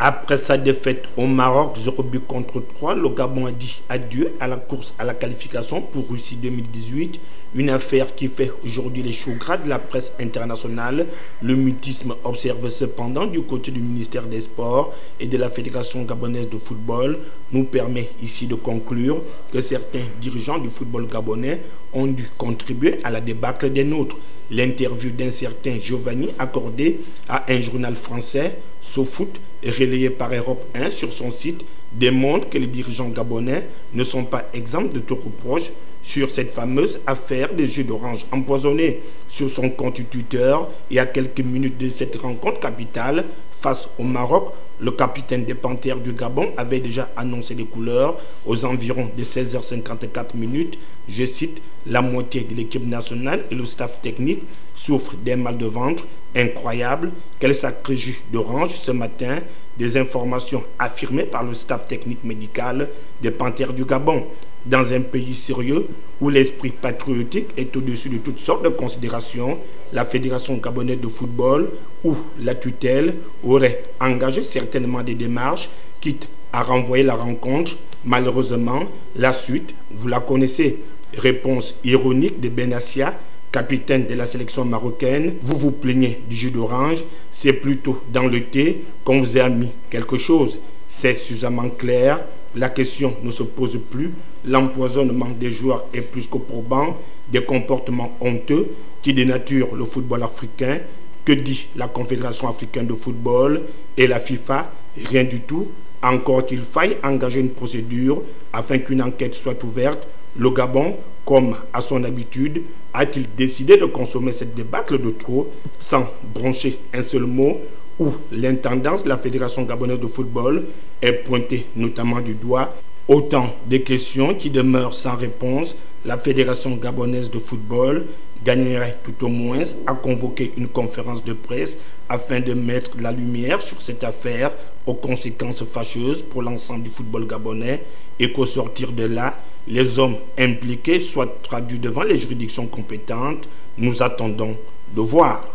Après sa défaite au Maroc, 0 but contre 3, le Gabon a dit adieu à la course à la qualification pour Russie 2018. Une affaire qui fait aujourd'hui les chauds gras de la presse internationale. Le mutisme observé cependant du côté du ministère des Sports et de la Fédération gabonaise de football nous permet ici de conclure que certains dirigeants du football gabonais ont dû contribuer à la débâcle des nôtres. L'interview d'un certain Giovanni accordé à un journal français, SoFoot, relayé par Europe 1 sur son site, démontre que les dirigeants gabonais ne sont pas exempts de tout reproche sur cette fameuse affaire des jus d'orange empoisonnés. Sur son compte Twitter, et à quelques minutes de cette rencontre capitale face au Maroc, le capitaine des Panthères du Gabon avait déjà annoncé les couleurs aux environs de 16h54 minutes. Je cite, la moitié de l'équipe nationale et le staff technique souffrent d'un mal de ventre incroyable. Quel sacré jus d'orange ce matin, des informations affirmées par le staff technique médical des Panthères du Gabon. Dans un pays sérieux où l'esprit patriotique est au-dessus de toutes sortes de considérations, la Fédération gabonaise de football ou la tutelle aurait engagé certainement des démarches, quitte à renvoyer la rencontre. Malheureusement, la suite, vous la connaissez. Réponse ironique de Benassia, capitaine de la sélection marocaine. Vous vous plaignez du jus d'orange, c'est plutôt dans le thé qu'on vous a mis quelque chose. C'est suffisamment clair, la question ne se pose plus. L'empoisonnement des joueurs est plus que probant, des comportements honteux qui dénaturent le football africain. Que dit la Confédération africaine de football et la FIFA? Rien du tout, encore qu'il faille engager une procédure afin qu'une enquête soit ouverte. Le Gabon, comme à son habitude, a-t-il décidé de consommer cette débâcle de trop sans broncher un seul mot, où l'intendance de la Fédération gabonaise de football est pointée notamment du doigt? Autant de questions qui demeurent sans réponse. La Fédération gabonaise de football gagnerait tout au moins à convoquer une conférence de presse afin de mettre la lumière sur cette affaire aux conséquences fâcheuses pour l'ensemble du football gabonais et qu'au sortir de là, les hommes impliqués soient traduits devant les juridictions compétentes. Nous attendons de voir.